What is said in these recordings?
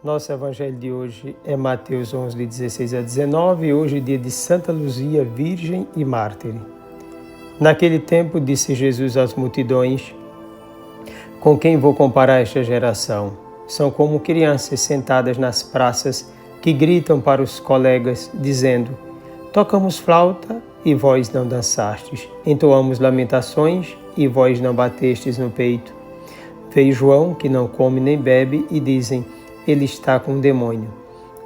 Nosso evangelho de hoje é Mateus 11, de 16 a 19, hoje dia de Santa Luzia, Virgem e Mártir. Naquele tempo disse Jesus às multidões: com quem vou comparar esta geração? São como crianças sentadas nas praças que gritam para os colegas, dizendo: tocamos flauta e vós não dançastes, entoamos lamentações e vós não batestes no peito. Veio João, que não come nem bebe, e dizem: ele está com um demônio.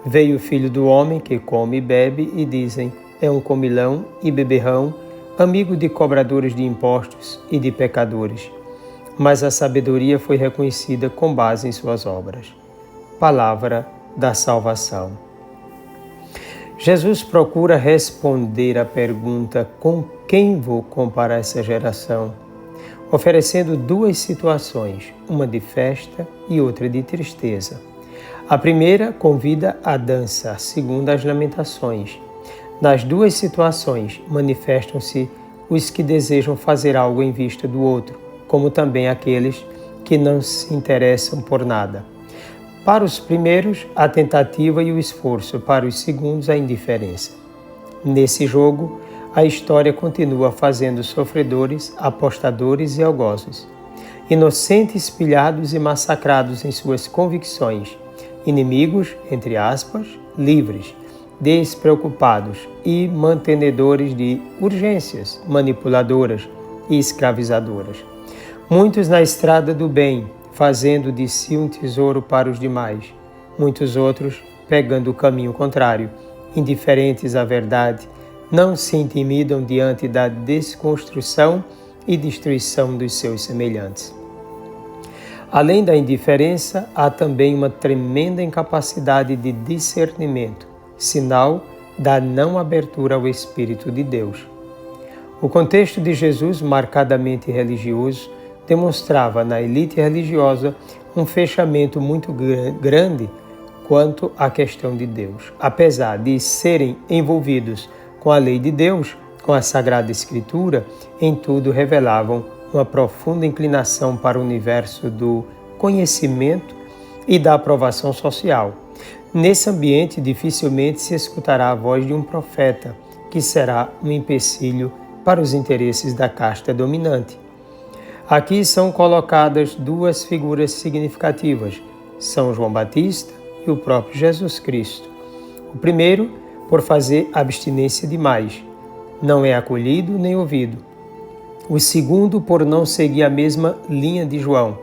Veio o Filho do Homem, que come e bebe, e dizem: é um comilão e beberrão, amigo de cobradores de impostos e de pecadores. Mas a sabedoria foi reconhecida com base em suas obras. Palavra da salvação. Jesus procura responder à pergunta: com quem vou comparar essa geração? Oferecendo duas situações, uma de festa e outra de tristeza. A primeira convida à dança, a segunda às lamentações. Nas duas situações manifestam-se os que desejam fazer algo em vista do outro, como também aqueles que não se interessam por nada. Para os primeiros, a tentativa e o esforço, para os segundos, a indiferença. Nesse jogo, a história continua fazendo sofredores, apostadores e algozes, inocentes pilhados e massacrados em suas convicções, inimigos, entre aspas, livres, despreocupados e mantenedores de urgências, manipuladoras e escravizadoras. Muitos na estrada do bem, fazendo de si um tesouro para os demais. Muitos outros pegando o caminho contrário, indiferentes à verdade, não se intimidam diante da desconstrução e destruição dos seus semelhantes. Além da indiferença, há também uma tremenda incapacidade de discernimento, sinal da não abertura ao Espírito de Deus. O contexto de Jesus, marcadamente religioso, demonstrava na elite religiosa um fechamento muito grande quanto à questão de Deus. Apesar de serem envolvidos com a lei de Deus, com a Sagrada Escritura, em tudo revelavam uma profunda inclinação para o universo do conhecimento e da aprovação social. Nesse ambiente, dificilmente se escutará a voz de um profeta, que será um empecilho para os interesses da casta dominante. Aqui são colocadas duas figuras significativas, São João Batista e o próprio Jesus Cristo. O primeiro, por fazer abstinência demais, não é acolhido nem ouvido. O segundo, por não seguir a mesma linha de João,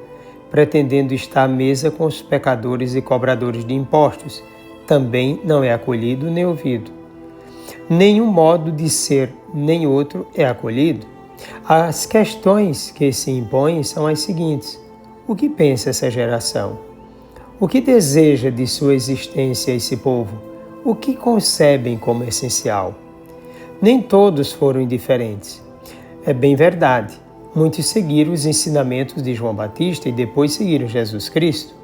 pretendendo estar à mesa com os pecadores e cobradores de impostos, também não é acolhido nem ouvido. Nenhum modo de ser nem outro é acolhido. As questões que se impõem são as seguintes: o que pensa essa geração? O que deseja de sua existência esse povo? O que concebem como essencial? Nem todos foram indiferentes. É bem verdade. Muitos seguiram os ensinamentos de João Batista e depois seguiram Jesus Cristo.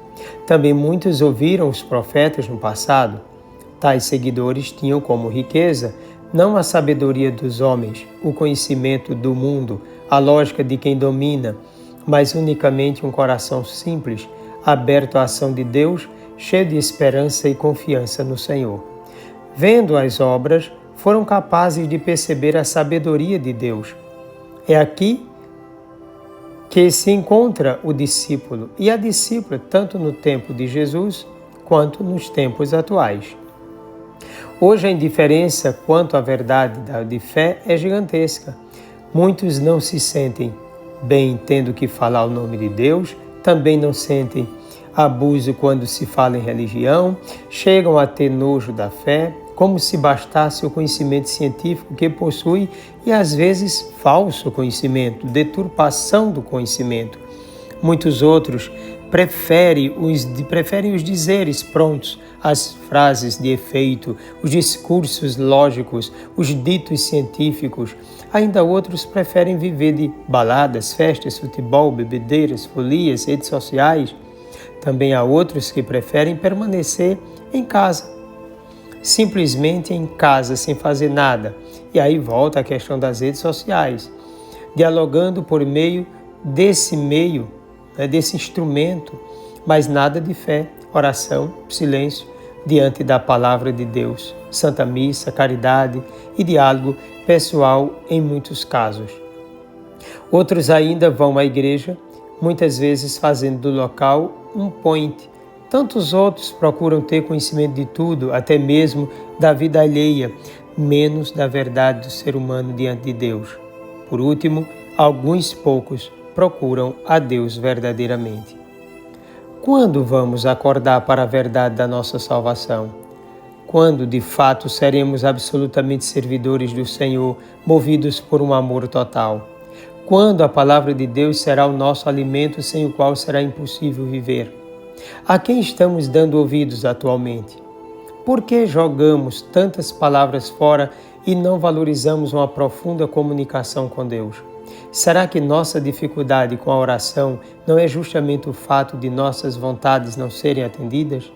Também muitos ouviram os profetas no passado. Tais seguidores tinham como riqueza não a sabedoria dos homens, o conhecimento do mundo, a lógica de quem domina, mas unicamente um coração simples, aberto à ação de Deus, cheio de esperança e confiança no Senhor. Vendo as obras, foram capazes de perceber a sabedoria de Deus. É aqui que se encontra o discípulo e a discípula, tanto no tempo de Jesus quanto nos tempos atuais. Hoje a indiferença quanto à verdade de fé é gigantesca. Muitos não se sentem bem tendo que falar o nome de Deus, também não sentem abuso quando se fala em religião, chegam a ter nojo da fé, como se bastasse o conhecimento científico que possui e às vezes falso conhecimento, deturpação do conhecimento. Muitos outros preferem os dizeres prontos, as frases de efeito, os discursos lógicos, os ditos científicos. Ainda outros preferem viver de baladas, festas, futebol, bebedeiras, folias, redes sociais. Também há outros que preferem permanecer em casa, simplesmente em casa, sem fazer nada. E aí volta a questão das redes sociais, dialogando por meio, desse instrumento, mas nada de fé, oração, silêncio, diante da palavra de Deus, Santa Missa, caridade e diálogo pessoal em muitos casos. Outros ainda vão à igreja, muitas vezes fazendo do local um point. Tantos outros procuram ter conhecimento de tudo, até mesmo da vida alheia, menos da verdade do ser humano diante de Deus. Por último, alguns poucos procuram a Deus verdadeiramente. Quando vamos acordar para a verdade da nossa salvação? Quando, de fato, seremos absolutamente servidores do Senhor, movidos por um amor total? Quando a palavra de Deus será o nosso alimento sem o qual será impossível viver? A quem estamos dando ouvidos atualmente? Por que jogamos tantas palavras fora e não valorizamos uma profunda comunicação com Deus? Será que nossa dificuldade com a oração não é justamente o fato de nossas vontades não serem atendidas?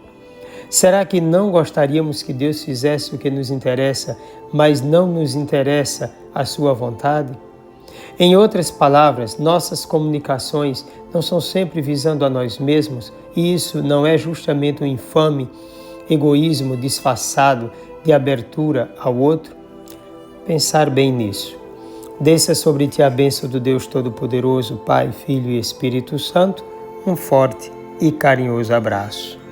Será que não gostaríamos que Deus fizesse o que nos interessa, mas não nos interessa a sua vontade? Em outras palavras, nossas comunicações não são sempre visando a nós mesmos, e isso não é justamente um infame egoísmo disfarçado de abertura ao outro? Pensar bem nisso. Desça sobre ti a bênção do Deus Todo-Poderoso, Pai, Filho e Espírito Santo, um forte e carinhoso abraço.